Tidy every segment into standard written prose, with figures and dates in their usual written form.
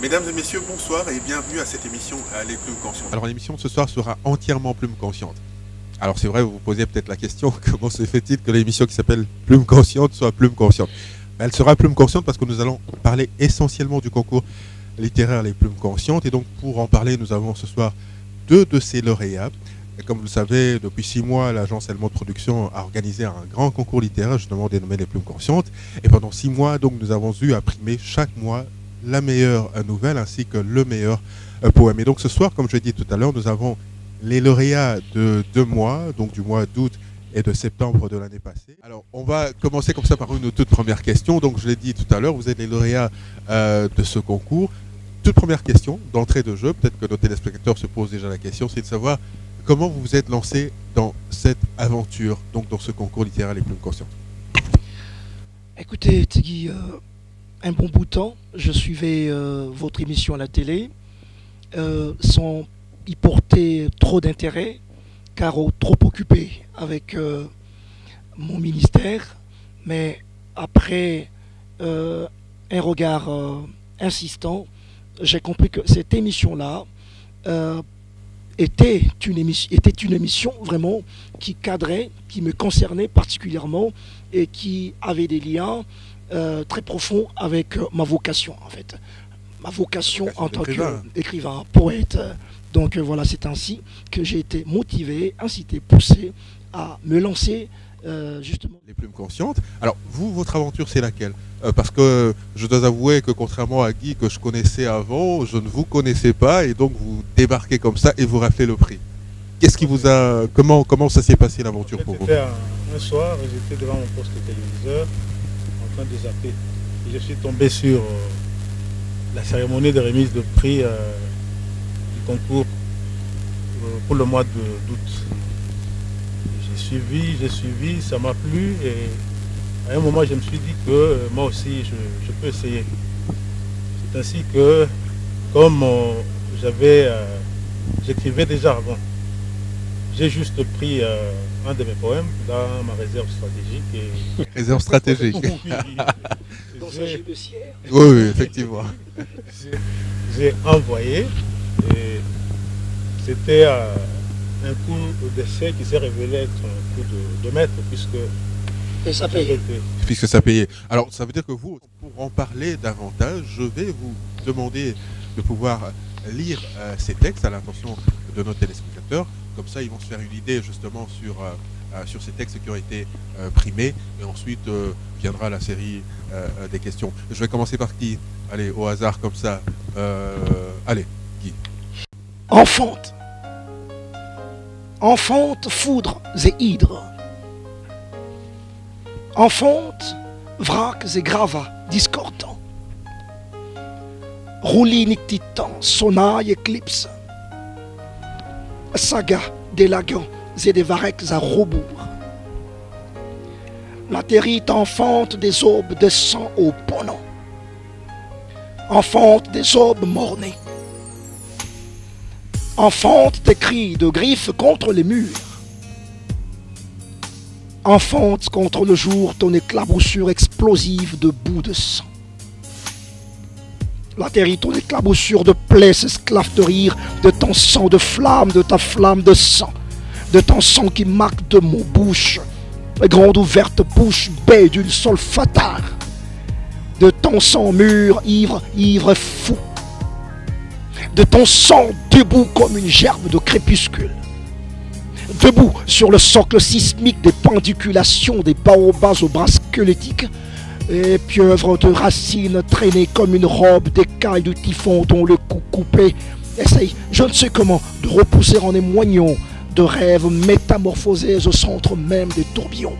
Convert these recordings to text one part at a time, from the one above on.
Mesdames et messieurs, bonsoir et bienvenue à cette émission Les Plumes Conscientes. Alors l'émission de ce soir sera entièrement Plumes Conscientes. Alors c'est vrai, vous vous posez peut-être la question, comment se fait-il que l'émission qui s'appelle Plumes Conscientes soit Plumes Conscientes? Elle sera Plumes Conscientes parce que nous allons parler essentiellement du concours littéraire Les Plumes Conscientes. Et donc pour en parler, nous avons ce soir deux de ces lauréats. Et comme vous le savez, depuis 6 mois, l'agence Elmont Production a organisé un grand concours littéraire, justement dénommé Les Plumes Conscientes. Et pendant 6 mois, donc, nous avons eu à primer chaque mois la meilleure nouvelle ainsi que le meilleur poème. Et donc ce soir, comme je l'ai dit tout à l'heure, nous avons les lauréats de 2 mois, donc du mois d'août et de septembre de l'année passée. Alors on va commencer comme ça par une toute première question. Donc je l'ai dit tout à l'heure, vous êtes les lauréats de ce concours. Toute première question d'entrée de jeu, peut-être que nos téléspectateurs se posent déjà la question, c'est de savoir comment vous vous êtes lancé dans cette aventure, donc dans ce concours littéraire Les Plumes Conscientes. Écoutez, Tigui, un bon bout de temps, je suivais votre émission à la télé sans y porter trop d'intérêt, car trop occupé avec mon ministère. Mais après un regard insistant, j'ai compris que cette émission-là était une émission vraiment qui cadrait, qui me concernait particulièrement et qui avait des liens très profond avec ma vocation en fait. Ma vocation en tant qu'écrivain, poète. Donc voilà, c'est ainsi que j'ai été motivé, incité, poussé à me lancer justement. Les Plumes Conscientes. Alors vous, votre aventure, c'est laquelle? Parce que je dois avouer que contrairement à Guy que je connaissais avant, je ne vous connaissais pas et donc vous débarquez comme ça et vous raflez le prix. Qu'est-ce qui vous a... Comment ça s'est passé l'aventure pour vous? C'était un soir, j'étais devant mon poste téléviseur de zapper. Et je suis tombé sur la cérémonie de remise de prix du concours pour le mois d'août. J'ai suivi, ça m'a plu et à un moment je me suis dit que moi aussi je peux essayer. C'est ainsi que comme j'écrivais déjà avant, j'ai juste pris un de mes poèmes dans ma réserve stratégique. Réserve stratégique. Dans un jeu de cierre. Oui, effectivement. J'ai envoyé et c'était un coup d'essai qui s'est révélé être un coup de maître et ça payait. Puisque ça payait. Alors ça veut dire que vous, pour en parler davantage, je vais vous demander de pouvoir lire ces textes à l'intention de nos téléspectateurs. Comme ça, ils vont se faire une idée justement sur ces textes qui ont été primés. Et ensuite viendra la série des questions. Je vais commencer par qui? Allez, au hasard comme ça. Allez, Guy. Enfante. Enfante, foudres et hydres. Enfante, vracs et gravats discordants. Roulis nictitants, sonailles éclipses. Saga des lagans et des varechs à rebours. La territe enfante des aubes de sang au ponant. Enfante des aubes mornées. Enfante des cris de griffes contre les murs. Enfante contre le jour ton éclaboussure explosive de boue de sang. La terre ton éclaboussure de plaies s'esclave de rire de ton sang de flamme, de ta flamme de sang, de ton sang qui marque de mon bouche, les grandes ouvertes bouches baies d'une solfatare, de ton sang mûr, ivre, ivre fou, de ton sang debout comme une gerbe de crépuscule, debout sur le socle sismique des pendiculations des baobabs aux bras squelettiques, et pieuvre de racines traînées comme une robe d'écailles du typhon dont le cou coupé essaye, je ne sais comment, de repousser en émoignant de rêves métamorphosés au centre même des tourbillons.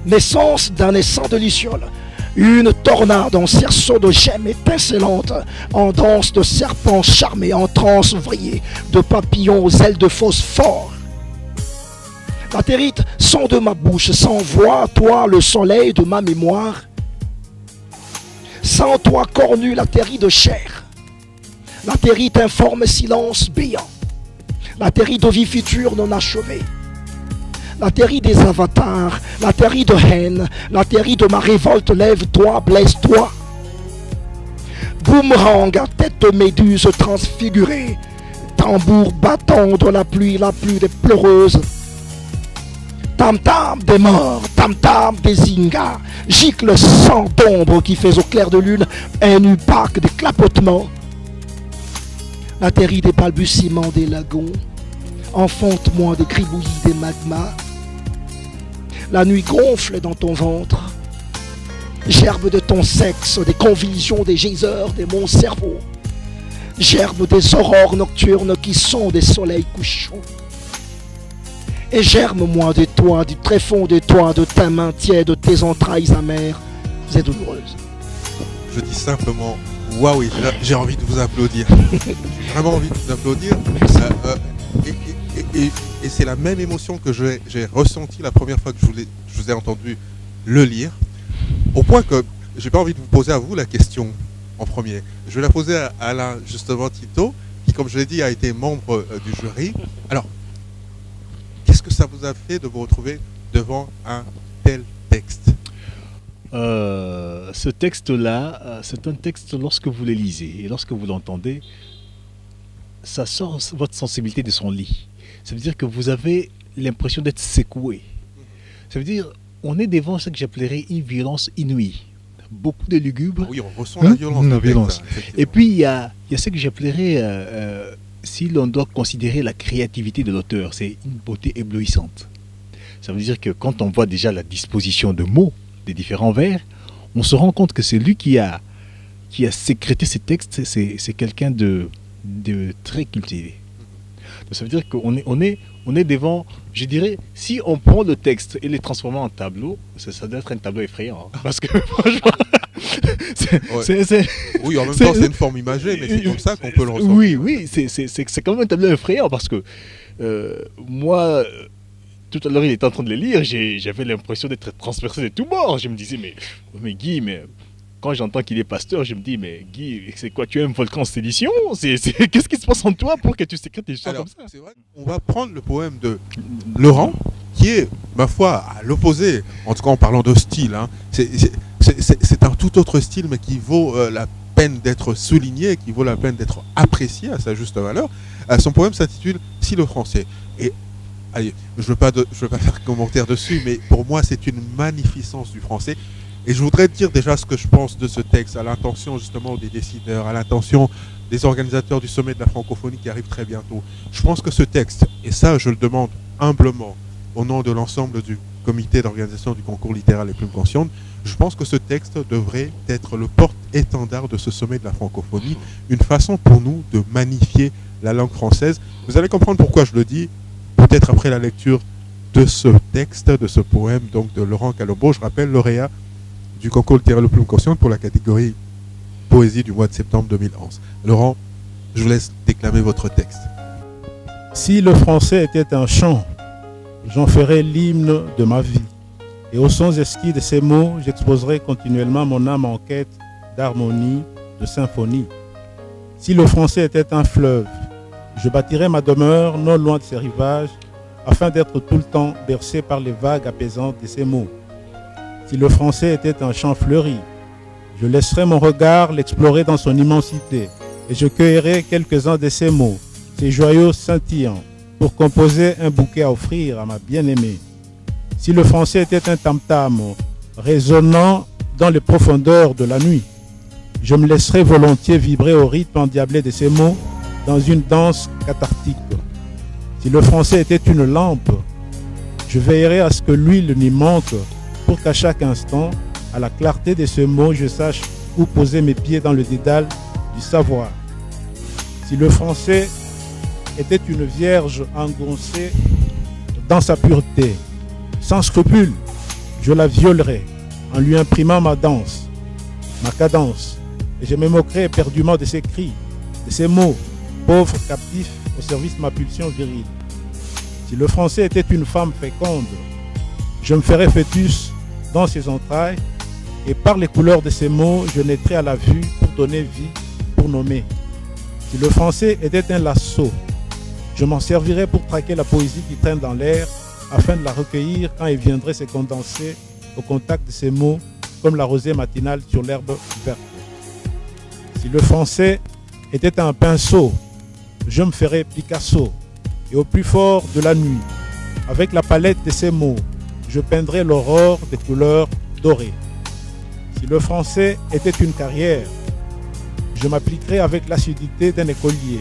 Naissance d'un essaim de lucioles, Une tornade en cerceau de gemmes étincelantes, en danse de serpents charmés, en transe vrillée, de papillons aux ailes de phosphore. Latérite, son de ma bouche, sans voix, toi le soleil de ma mémoire. Sans toi cornu, latérite de chair. Latérite informe silence béant. Latérite de vie future non achevée. Latérite des avatars, latérite de haine, latérite de ma révolte, lève-toi, blesse-toi. Boomerang à tête de méduse transfigurée, tambour battant de la pluie des pleureuses. Tam-tam des morts, tam-tam des ingas, gicle sang d'ombre qui fait au clair de lune un upac des clapotements. Latérite des balbutiements des lagons, enfante-moi des gribouillis des magmas. La nuit gonfle dans ton ventre, gerbe de ton sexe, des convulsions des geysers de mon cerveau, gerbe des aurores nocturnes qui sont des soleils couchants. Et germe-moi de toi, du tréfonds de toi, de ta main tiède, de tes entrailles amères et douloureuses. Je dis simplement, waouh, j'ai envie de vous applaudir. J'ai vraiment envie de vous applaudir. Et c'est la même émotion que j'ai ressentie la première fois que je vous ai entendu le lire, au point que j'ai pas envie de vous poser à vous la question en premier. Je vais la poser à Alain, justement, Tito, qui, comme je l'ai dit, a été membre du jury. Alors, qu'est-ce que ça vous a fait de vous retrouver devant un tel texte? Ce texte-là, c'est un texte, lorsque vous le lisez et lorsque vous l'entendez, ça sort votre sensibilité de son lit. Ça veut dire que vous avez l'impression d'être secoué. Ça veut dire, on est devant ce que j'appellerais une violence inouïe. Beaucoup de lugubre. Oui, on ressent la violence. Et puis, il y a ce que j'appellerais, si l'on doit considérer la créativité de l'auteur, c'est une beauté éblouissante. Ça veut dire que quand on voit déjà la disposition de mots des différents vers, on se rend compte que c'est lui qui a sécrété ces textes, c'est quelqu'un de très cultivé. Donc ça veut dire qu'on est devant, je dirais, si on prend le texte et les transforme en tableau, ça doit être un tableau effrayant. Hein, parce que franchement, oui, en même temps, c'est une forme imagée, mais c'est comme ça qu'on peut le ressentir. Oui, c'est quand même un tableau effrayant parce que moi, tout à l'heure, il était en train de le lire, j'avais l'impression d'être transpercé de tous bords. Je me disais, mais Guy, quand j'entends qu'il est pasteur, je me dis, mais Guy, c'est quoi, tu es un volcan en sédition? Qu'est-ce qui se passe en toi pour que tu sécrètes des choses comme ça? C'est vrai, on va prendre le poème de Laurent, qui est, ma foi, à l'opposé, en tout cas en parlant de style. Hein. C'est un tout autre style, mais qui vaut la peine d'être souligné, qui vaut la peine d'être apprécié à sa juste valeur. Son poème s'intitule « Si le français ». Et allez, je ne veux pas faire commentaire dessus, mais pour moi, c'est une magnificence du français. Et je voudrais dire déjà ce que je pense de ce texte, à l'intention justement des décideurs, à l'intention des organisateurs du sommet de la francophonie qui arrive très bientôt. Je pense que ce texte, et ça je le demande humblement au nom de l'ensemble du comité d'organisation du concours littéral Les Plumes Conscientes, je pense que ce texte devrait être le porte-étendard de ce sommet de la francophonie, une façon pour nous de magnifier la langue française. Vous allez comprendre pourquoi je le dis, peut-être après la lecture de ce texte, de ce poème donc de Laurent Calombo, je rappelle lauréat du concours littéraire Le Plume Consciente pour la catégorie poésie du mois de septembre 2011. Laurent, je vous laisse déclamer votre texte. Si le français était un chant, j'en ferais l'hymne de ma vie. Et aux sons esquis de ces mots, j'exposerai continuellement mon âme en quête d'harmonie, de symphonie. Si le français était un fleuve, je bâtirais ma demeure non loin de ses rivages, afin d'être tout le temps bercé par les vagues apaisantes de ces mots. Si le français était un champ fleuri, je laisserais mon regard l'explorer dans son immensité et je cueillerais quelques-uns de ces mots, ces joyaux scintillants, pour composer un bouquet à offrir à ma bien-aimée. Si le français était un tam-tam résonnant dans les profondeurs de la nuit, je me laisserais volontiers vibrer au rythme endiablé de ces mots dans une danse cathartique. Si le français était une lampe, je veillerais à ce que l'huile n'y manque pour qu'à chaque instant, à la clarté de ce mot, je sache où poser mes pieds dans le dédale du savoir. Si le français était une vierge engoncée dans sa pureté, sans scrupule, je la violerais en lui imprimant ma danse. ma cadence, et je me moquerai éperdument de ces cris, de ces mots, pauvre captif au service de ma pulsion virile. Si le français était une femme féconde, je me ferais fœtus dans ses entrailles, et par les couleurs de ces mots, je naîtrais à la vue pour donner vie, pour nommer. Si le français était un lasso, je m'en servirais pour traquer la poésie qui traîne dans l'air, afin de la recueillir quand elle viendrait se condenser au contact de ces mots, comme la rosée matinale sur l'herbe verte. Si le français était un pinceau, je me ferais Picasso, et au plus fort de la nuit, avec la palette de ces mots, je peindrais l'aurore des couleurs dorées. Si le français était une carrière, je m'appliquerais avec l'assiduité d'un écolier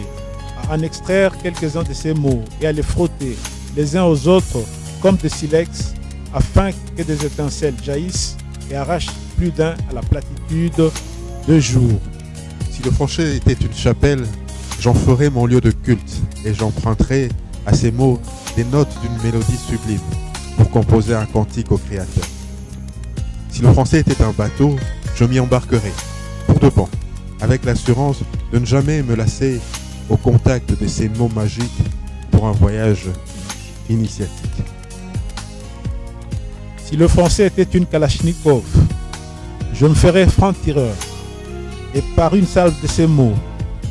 à en extraire quelques-uns de ces mots et à les frotter les uns aux autres comme de silex, afin que des étincelles jaillissent et arrachent plus d'un à la platitude de jour. Si le français était une chapelle, j'en ferai mon lieu de culte et j'emprunterai à ces mots des notes d'une mélodie sublime pour composer un cantique au Créateur. Si le français était un bateau, je m'y embarquerai, pour de bon, avec l'assurance de ne jamais me lasser au contact de ces mots magiques pour un voyage initiatique. Si le français était une Kalachnikov, je me ferais franc-tireur, et par une salve de ces mots,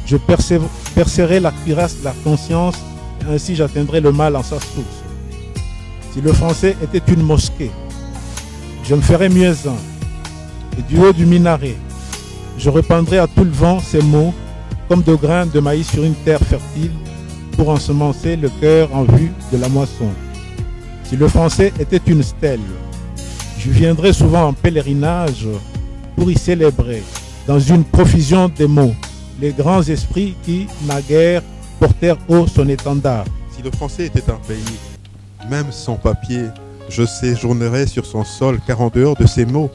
je percerai la cuirasse de la conscience, et ainsi j'atteindrai le mal en sa source. Si le français était une mosquée, je me ferais muezzin, et du haut du minaret, je répandrai à tout le vent ces mots, comme de grains de maïs sur une terre fertile, pour ensemencer le cœur en vue de la moisson. Si le français était une stèle, je viendrais souvent en pèlerinage pour y célébrer, dans une profusion de mots, les grands esprits qui, naguère, portèrent haut son étendard. Si le français était un pays, même sans papier, je séjournerai sur son sol, car en dehors de ces mots,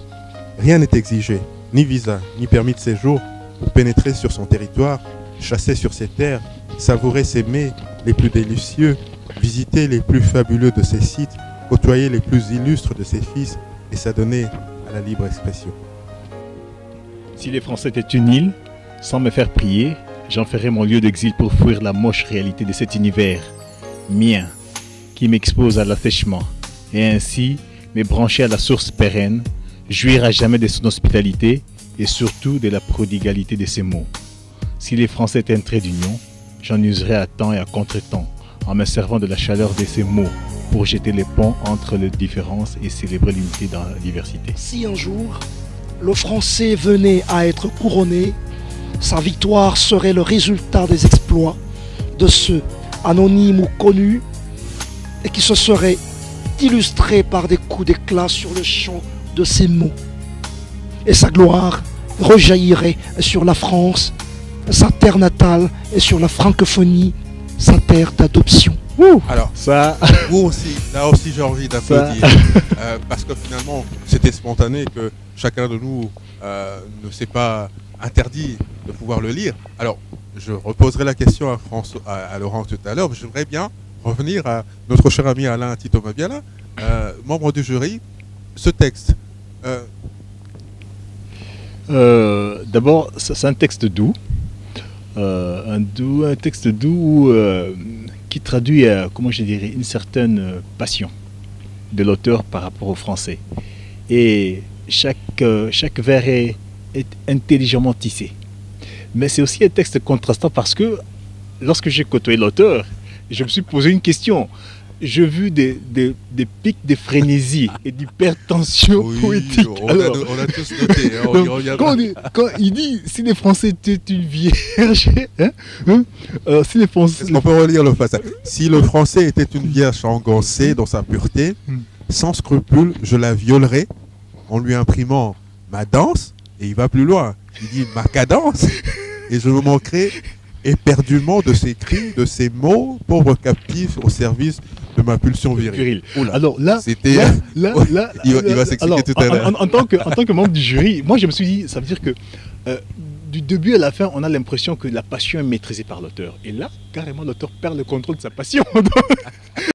rien n'est exigé, ni visa, ni permis de séjour, pour pénétrer sur son territoire, chasser sur ses terres, savourer ses mets les plus délicieux, visiter les plus fabuleux de ses sites, côtoyer les plus illustres de ses fils et s'adonner à la libre expression. Si les Français étaient une île, sans me faire prier, j'en ferais mon lieu d'exil pour fuir la moche réalité de cet univers mien, qui m'expose à l'assèchement, et ainsi me brancher à la source pérenne, jouir à jamais de son hospitalité et surtout de la prodigalité de ses mots. Si les Français étaient un trait d'union, j'en userais à temps et à contre-temps, en me servant de la chaleur de ces mots pour jeter les ponts entre les différences et célébrer l'unité dans la diversité. Si un jour, le français venait à être couronné, sa victoire serait le résultat des exploits de ceux, anonymes ou connus, et qui se seraient illustrés par des coups d'éclat sur le champ de ces mots. Et sa gloire rejaillirait sur la France, sa terre natale, et sur la francophonie, sa terre d'adoption. Alors, Ça, là aussi j'ai envie d'applaudir, parce que finalement c'était spontané, que chacun de nous ne s'est pas interdit de pouvoir le lire. Alors, je reposerai la question à Laurent tout à l'heure, mais j'aimerais bien revenir à notre cher ami Alain Tito Mabiala, membre du jury. Ce texte, d'abord, c'est un texte doux, un texte doux qui traduit, comment je dirais, une certaine passion de l'auteur par rapport au français. Et chaque vers est intelligemment tissé. Mais c'est aussi un texte contrastant parce que lorsque j'ai côtoyé l'auteur, je me suis posé une question. J'ai vu des pics de frénésie et d'hypertension poétique. on a tous noté, hein, on y reviendra. Quand il dit si les Français étaient une vierge, si les Français. Est-ce qu'on peut relire le passage? Si le français était une vierge engoncée dans sa pureté, sans scrupule, je la violerais en lui imprimant ma danse, et il va plus loin. Il dit ma cadence, et je me manquerai éperdument de ses cris, de ses mots, pauvre captif au service de ma pulsion virile. Alors là, c'était. Il va s'expliquer tout à l'heure. En tant que membre du jury, moi je me suis dit, ça veut dire que du début à la fin, on a l'impression que la passion est maîtrisée par l'auteur. Et là, carrément, l'auteur perd le contrôle de sa passion.